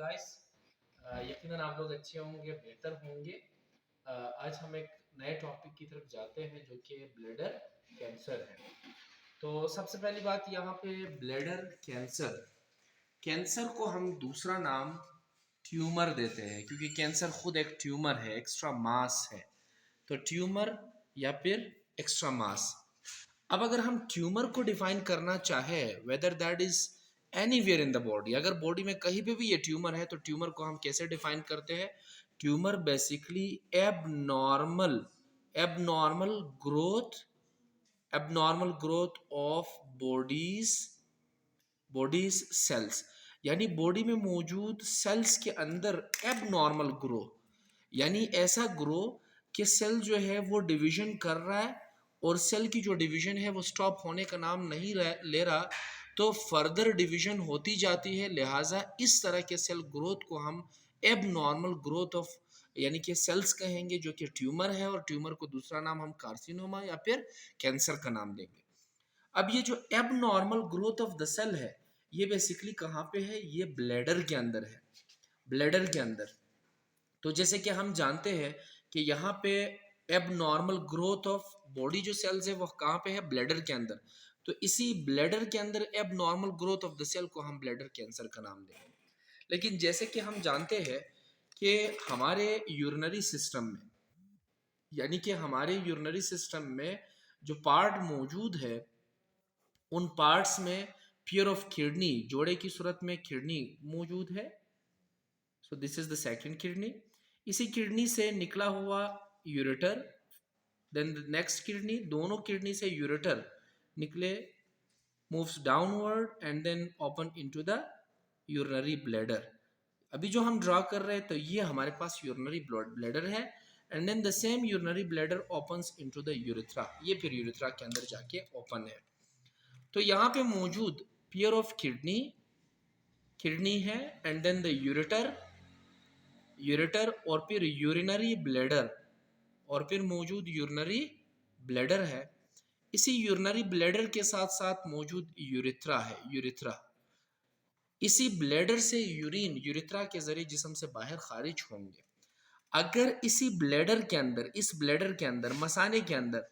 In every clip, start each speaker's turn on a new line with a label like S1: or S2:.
S1: Guys. यकीनन आप लोग अच्छे होंगे, बेहतर होंगे। आज हम एक नए टॉपिक की तरफ जाते हैं जो कि ब्लैडर कैंसर है। तो सबसे पहली बात यहाँ पे ब्लैडर कैंसर, कैंसर को हम दूसरा नाम ट्यूमर देते हैं क्योंकि कैंसर खुद एक ट्यूमर है, एक्स्ट्रा मास है। तो ट्यूमर या फिर एक्स्ट्रा मास। अब अगर हम ट्यूमर को डिफाइन करना चाहे, whether that is anywhere in the body, अगर बॉडी में कहीं पे भी ये ट्यूमर है तो ट्यूमर को हम कैसे डिफाइन करते हैं? Tumour basically abnormal abnormal growth abnormal growth of body's cells, यानी बॉडी में मौजूद सेल्स के अंदर एबनॉर्मल ग्रो, यानी ऐसा ग्रो कि सेल जो है वो डिवीजन कर रहा है और सेल की जो डिवीजन है वो स्टॉप होने का नाम नहीं ले रहा, तो फर्दर डिवीजन होती जाती है। लिहाजा इस तरह के सेल ग्रोथ को हम एबनॉर्मल ग्रोथ ऑफ यानी कि सेल्स कहेंगे, जो कि ट्यूमर है, और ट्यूमर को दूसरा नाम हम कार्सिनोमा या फिर कैंसर का नाम देंगे। अब ये जो abnormal growth of the cell है ये बेसिकली कहाँ पे है? ये ब्लैडर के अंदर है, ब्लैडर के अंदर। तो जैसे कि हम जानते हैं कि यहाँ पे एबनॉर्मल ग्रोथ ऑफ बॉडी जो सेल्स है वो कहाँ पे है? ब्लैडर के अंदर। तो इसी ब्लैडर के अंदर abnormal growth of the cell को हम ब्लैडर कैंसर का नाम देंगे। लेकिन जैसे कि हम जानते हैं कि हमारे यूरिनरी सिस्टम में, यानी कि हमारे यूरिनरी सिस्टम में जो पार्ट मौजूद है उन पार्ट्स में पेयर ऑफ किडनी, जोड़े की सूरत में किडनी मौजूद है। So this is the second kidney. इसी किडनी से निकला हुआ ureter, then the next kidney, दोनों किडनी से यूरेटर निकले, moves downward and then open into the urinary bladder. अभी जो हम ड्रा कर रहे हैं तो ये हमारे पास यूरिनरी ब्लैडर है, and then the same urinary bladder opens into the urethra, ये फिर यूरेथ्रा के अंदर जाके ओपन है। तो यहाँ पे मौजूद पेयर ऑफ किडनी है, एंड देन द यूरेटर और फिर यूरिनरी ब्लैडर, और फिर मौजूद यूरिनरी ब्लैडर है। इसी यूरिनरी ब्लैडर के साथ साथ मौजूद यूरेथ्रा है, यूरेथ्रा। इसी ब्लैडर से यूरिन यूरेथ्रा के जरिए जिस्म से बाहर खारिज होंगे। अगर इसी ब्लैडर के अंदर, इस ब्लैडर के अंदर, मसाने के अंदर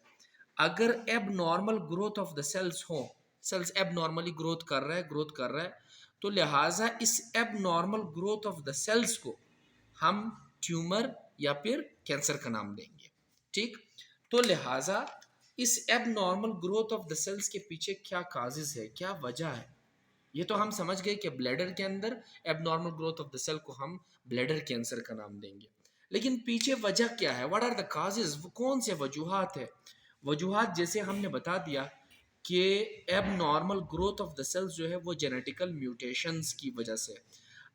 S1: अगर abnormal growth of the cells हो, सेल्स एबनॉर्मली ग्रोथ कर रहा है, तो लिहाजा इस abnormal growth of the cells को हम ट्यूमर या फिर कैंसर का नाम देंगे। ठीक, तो लिहाजा इस abnormal growth of the cells के पीछे क्या काजेज है, क्या वजह है, ये तो हम समझ गए कि ब्लैडर के अंदर abnormal growth of the cell को हम ब्लैडर कैंसर का नाम देंगे। लेकिन पीछे वजह क्या है? What are the causes? कौन से वजूहात है? वजूहात जैसे हमने बता दिया कि abnormal growth of the cells जो है वो जेनेटिकल म्यूटेशंस की वजह से।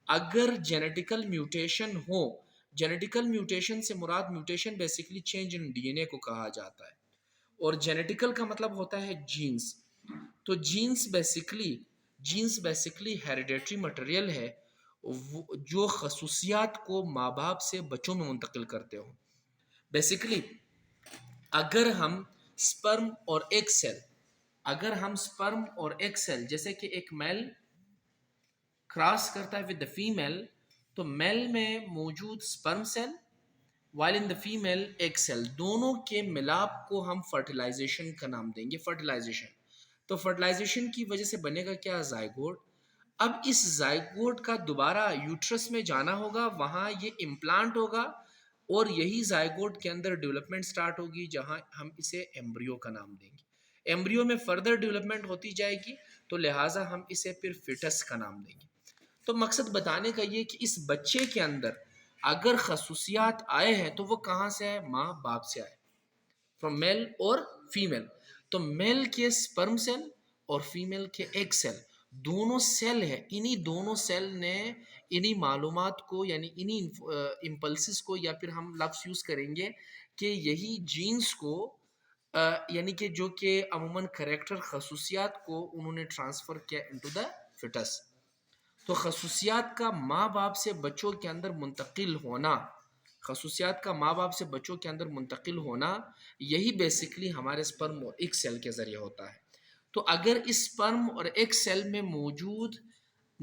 S1: अगर जेनेटिकल म्यूटेशन हो, जेनेटिकल म्यूटेशन से मुराद mutation basically change in DNA को कहा जाता है, और जेनेटिकल का मतलब होता है जीन्स। तो जीन्स बेसिकली हेरिडेटरी मटेरियल है जो खसूसियात को माँ बाप से बच्चों में मुंतकिल करते हो। बेसिकली अगर हम स्पर्म और एग सेल, अगर हम स्पर्म और एग सेल, जैसे कि एक मेल क्रॉस करता है विद द फीमेल, तो मेल में मौजूद sperm cell while in the female egg cell, दोनों के मिलाप को हम फर्टिलाइजेशन का नाम देंगे, फर्टिलाइजेशन। तो फर्टिलाइजेशन की वजह से बनेगा क्या? जाइगोट। अब इस जाइगोट का दोबारा यूट्रस में जाना होगा, वहाँ ये इम्प्लांट होगा, और यही जाइगोट के अंदर डेवलपमेंट स्टार्ट होगी, जहाँ हम इसे एम्ब्रियो का नाम देंगे। एम्ब्रियो में फर्दर डेवलपमेंट होती जाएगी, तो लिहाजा हम इसे फिर फिटस का नाम देंगे। तो मकसद बताने का ये कि इस बच्चे के अंदर अगर खसूसियात आए हैं तो वो कहाँ से आए? माँ बाप से आए, फ्रॉम मेल और फीमेल। तो मेल के स्पर्म सेल और फीमेल के एग सेल, दोनों सेल है, इन्हीं दोनों सेल ने इन्हीं मालूमात को, यानी इन्हीं इम्पल्सिस को, या फिर हम लफ्ज़ यूज़ करेंगे कि यही जीन्स को, यानी कि जो कि अमूमन करेक्टर खसूसियात को उन्होंने ट्रांसफ़र किया इनटू द फिटस। तो खसूसियात का माँ बाप से बच्चों के अंदर मुंतकिल होना, खसूसियात का माँ बाप से बच्चों के अंदर मुंतकिल होना, यही बेसिकली हमारे स्पर्म और एग सेल के ज़रिए होता है। तो अगर इस स्पर्म और एग सेल में मौजूद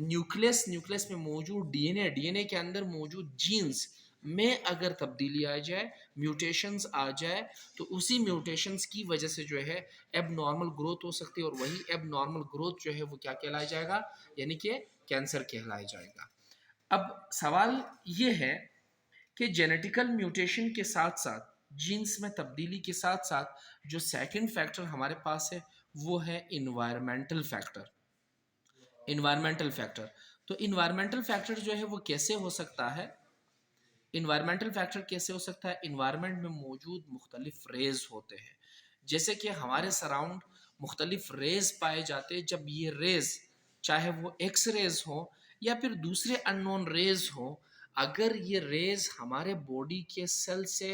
S1: न्यूक्लियस में मौजूद डीएनए के अंदर मौजूद जीन्स में अगर तब्दीली आ जाए, म्यूटेशंस आ जाए, तो उसी म्यूटेशंस की वजह से जो है एब नॉर्मल ग्रोथ हो सकती है, और वही एब नॉर्मल ग्रोथ जो है वो क्या कहलाया जाएगा, यानी कि कैंसर कहलाया जाएगा। अब सवाल ये है कि जेनेटिकल म्यूटेशन के साथ साथ, जीन्स में तब्दीली के साथ साथ, जो सेकंड फैक्टर हमारे पास है वो है इन्वायरमेंटल फैक्टर। इन्वायरमेंटल फैक्टर, तो इन्वायरमेंटल फैक्टर जो है वो कैसे हो सकता है, इन्वायरमेंटल फैक्टर कैसे हो सकता है, इन्वायरमेंट में मौजूद मुख्तलिफ रेज होते हैं, जैसे कि हमारे सराउंड मुख्तलिफ रेज पाए जाते हैं। जब ये रेज, चाहे वो एक्स रेज हो या फिर दूसरे अननोन रेज हो, अगर ये रेज हमारे बॉडी के सेल से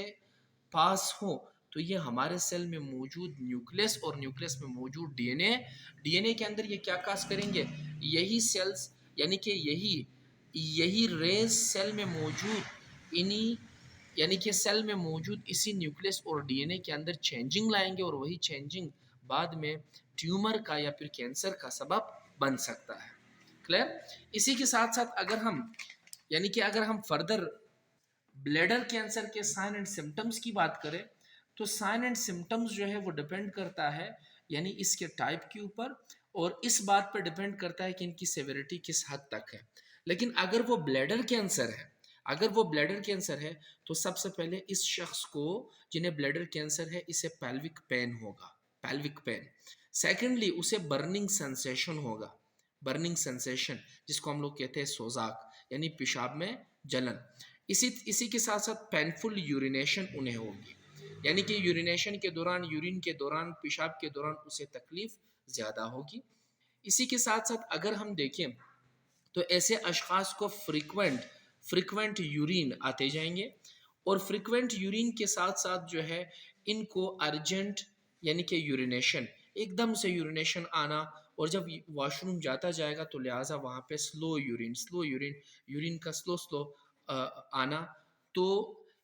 S1: पास हो, तो ये हमारे सेल में मौजूद न्यूक्लियस और न्यूक्लियस में मौजूद डीएनए, डीएनए के अंदर ये क्या काज करेंगे, यही सेल्स, यानी कि यही यही रेज सेल में मौजूद इन्हीं, यानी कि सेल में मौजूद इसी न्यूक्लियस और डीएनए के अंदर चेंजिंग लाएंगे, और वही चेंजिंग बाद में ट्यूमर का या फिर कैंसर का सबब बन सकता है। क्लियर। इसी के साथ साथ अगर हम, यानी कि अगर हम फर्दर ब्लैडर कैंसर के साइन एंड सिम्टम्स की बात करें, तो साइन एंड सिम्टम्स जो है वो डिपेंड करता है यानी इसके टाइप के ऊपर, और इस बात पर डिपेंड करता है कि इनकी सेवेरिटी किस हद तक है। लेकिन अगर वो ब्लैडर कैंसर है, अगर वो ब्लैडर कैंसर है, तो सबसे पहले इस शख्स को, जिन्हें ब्लैडर कैंसर है, इसे पेल्विक पेन होगा, पेल्विक पेन। सेकेंडली उसे बर्निंग सेंसेशन होगा, बर्निंग सेंसेशन, जिसको हम लोग कहते हैं सोजाक, यानी पेशाब में जलन। इसी के साथ साथ पेनफुल यूरिनेशन उन्हें होगी, यानी कि यूरिनेशन के दौरान, यूरिन के दौरान, पेशाब के दौरान उसे तकलीफ ज़्यादा होगी। इसी के साथ साथ अगर हम देखें तो ऐसे अशखास को फ्रिक्वेंट यूरिन आते जाएंगे, और फ्रिक्वेंट यूरिन के साथ साथ जो है इनको अर्जेंट, यानी कि यूरिनेशन, एकदम से यूरिनेशन आना, और जब वॉशरूम जाता जाएगा तो लिहाजा वहाँ पे स्लो यूरिन, यूरिन का स्लो आना। तो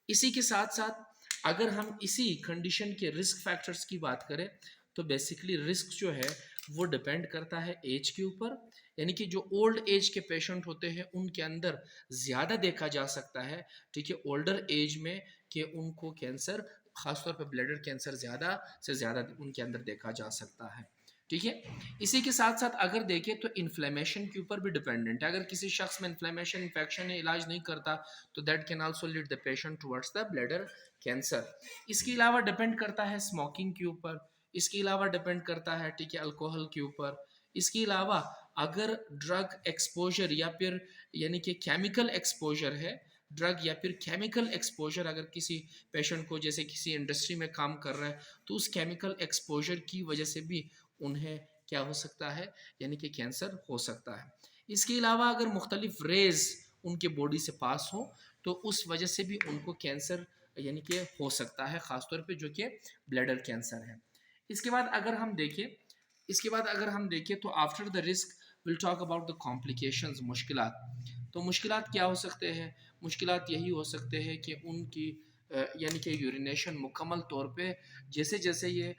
S1: इसी के साथ साथ अगर हम इसी कंडीशन के रिस्क फैक्टर्स की बात करें, तो बेसिकली रिस्क जो है वो डिपेंड करता है एज के ऊपर, यानी कि जो ओल्ड एज के पेशेंट होते हैं उनके अंदर ज़्यादा देखा जा सकता है, ठीक है, ओल्डर एज में, कि उनको कैंसर, ख़ासतौर पर ब्लैडर कैंसर ज़्यादा से ज़्यादा उनके अंदर देखा जा सकता है, ठीक है। इसी के साथ साथ अगर देखें तो इन्फ्लेमेशन के ऊपर भी डिपेंडेंट है। अगर किसी शख्स में इन्फ्लेमेशन, इन्फेक्शन इलाज नहीं करता, तो that can also lead the patient towards the bladder cancer. इसके अलावा डिपेंड करता है स्मोकिंग के ऊपर, इसके अलावा डिपेंड करता है, ठीक है, अल्कोहल के ऊपर। इसके अलावा अगर ड्रग एक्सपोजर या फिर, यानी कि केमिकल एक्सपोजर है, ड्रग या फिर केमिकल एक्सपोजर अगर किसी पेशेंट को, जैसे किसी इंडस्ट्री में काम कर रहा है, तो उस केमिकल एक्सपोजर की वजह से भी उन्हें क्या हो सकता है, यानी कि कैंसर हो सकता है। इसके अलावा अगर मुख्तलिफ रेज उनके बॉडी से पास हो, तो उस वजह से भी उनको कैंसर यानी कि हो सकता है, ख़ासतौर पे जो कि ब्लैडर कैंसर है। इसके बाद अगर हम देखें, इसके बाद अगर हम देखें तो after the risk will talk about the complications, मुश्किलात। तो मुश्किलात क्या हो सकते हैं, मुश्किलात यही हो सकते हैं कि उनकी यानी कि यूरिनेशन मुकम्मल तौर पे, जैसे जैसे ये,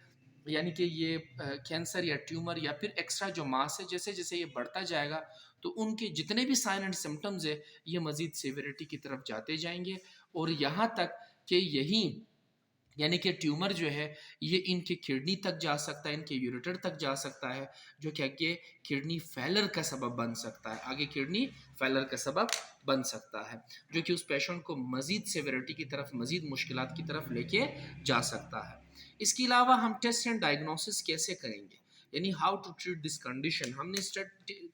S1: यानी कि ये कैंसर या ट्यूमर या फिर एक्स्ट्रा जो मास है, जैसे जैसे ये बढ़ता जाएगा, तो उनके जितने भी साइन एंड सिम्टम्स है ये मज़ीद सीवियरिटी की तरफ जाते जाएंगे, और यहाँ तक कि यही, यानी कि ट्यूमर जो है ये इनके किडनी तक जा सकता है, इनके यूरेटर तक जा सकता है, जो कि आगे किडनी फेलर का सबब बन सकता है, आगे किडनी फेलर का सबब बन सकता है, जो कि उस पेशेंट को मज़ीद सेवेरिटी की तरफ, मज़ीद मुश्किलात की तरफ लेके जा सकता है। इसके अलावा हम टेस्ट एंड डायग्नोसिस कैसे करेंगे, यानी how to treat this condition, हमने इस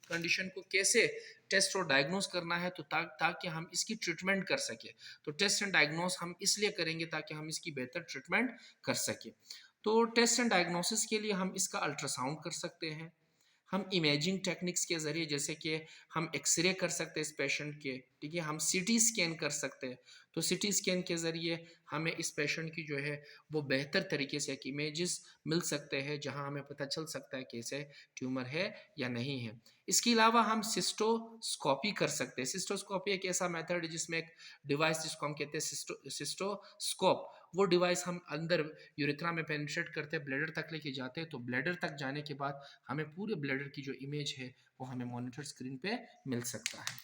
S1: कंडीशन को कैसे टेस्ट और डायग्नोस करना है, तो ताकि हम इसकी ट्रीटमेंट कर सके। तो टेस्ट एंड डायग्नोस हम इसलिए करेंगे ताकि हम इसकी बेहतर ट्रीटमेंट कर सके। तो टेस्ट एंड डायग्नोसिस के लिए हम इसका अल्ट्रासाउंड कर सकते हैं, हम इमेजिंग टेक्निक्स के ज़रिए, जैसे कि हम एक्सरे कर सकते हैं इस पेशेंट के, ठीक है, हम सीटी स्कैन कर सकते हैं। तो सीटी स्कैन के ज़रिए हमें इस पेशेंट की जो है वो बेहतर तरीके से एक इमेजेस मिल सकते हैं, जहां हमें पता चल सकता है कि इसे ट्यूमर है या नहीं है। इसके अलावा हम सिस्टोस्कोपी कर सकते हैं। सिस्टोस्कोपी एक ऐसा मेथड है जिसमें एक डिवाइस जिसको हम कहते हैं सिस्टोस्कोप, वो डिवाइस हम अंदर यूरेथ्रा में पेनिट्रेट करते हैं, ब्लैडर तक लेके जाते हैं, तो ब्लैडर तक जाने के बाद हमें पूरे ब्लैडर की जो इमेज है वो हमें मॉनिटर स्क्रीन पे मिल सकता है।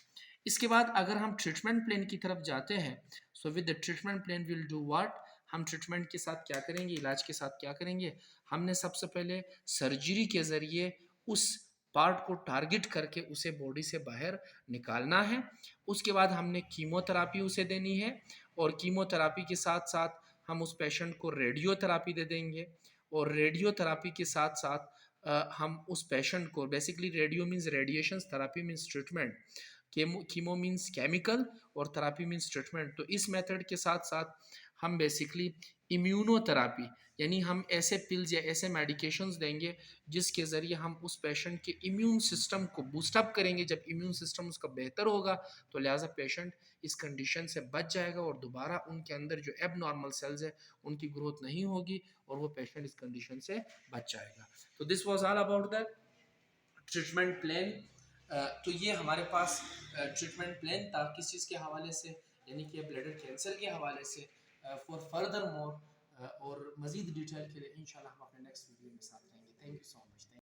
S1: इसके बाद अगर हम ट्रीटमेंट प्लान की तरफ जाते हैं, so with the treatment plan will do what, हम ट्रीटमेंट के साथ क्या करेंगे, इलाज के साथ क्या करेंगे, हमने सबसे पहले सर्जरी के ज़रिए उस पार्ट को टारगेट करके उसे बॉडी से बाहर निकालना है। उसके बाद हमने कीमोथेरापी उसे देनी है, और कीमोथेरापी के साथ साथ हम उस पेशेंट को रेडियोथेरापी दे देंगे, और रेडियोथेरापी के साथ साथ हम उस पेशेंट को, basically radio means radiation, therapy means treatment, chemo means chemical, और थेरापी मीन्स ट्रीटमेंट। तो इस मेथड के साथ साथ हम बेसिकली इम्यूनोथेरापी, यानी हम ऐसे पिल्स या ऐसे मेडिकेशंस देंगे जिसके ज़रिए हम उस पेशेंट के इम्यून सिस्टम को बूस्टअप करेंगे। जब इम्यून सिस्टम उसका बेहतर होगा तो लिहाजा पेशेंट इस कंडीशन से बच जाएगा, और दोबारा उनके अंदर जो एब नॉर्मल सेल्स है उनकी ग्रोथ नहीं होगी, और वो पेशेंट इस कंडीशन से बच जाएगा। तो this was all about the treatment plan. तो ये हमारे पास ट्रीटमेंट प्लान था किस चीज़ के हवाले से, यानी कि ब्लैडर कैंसर के हवाले से। फॉर फर्दर मोर और मज़ीद डिटेल के लिए इंशाल्लाह हम अपने नेक्स्ट वीडियो में साथ रहेंगे। Thank you so much.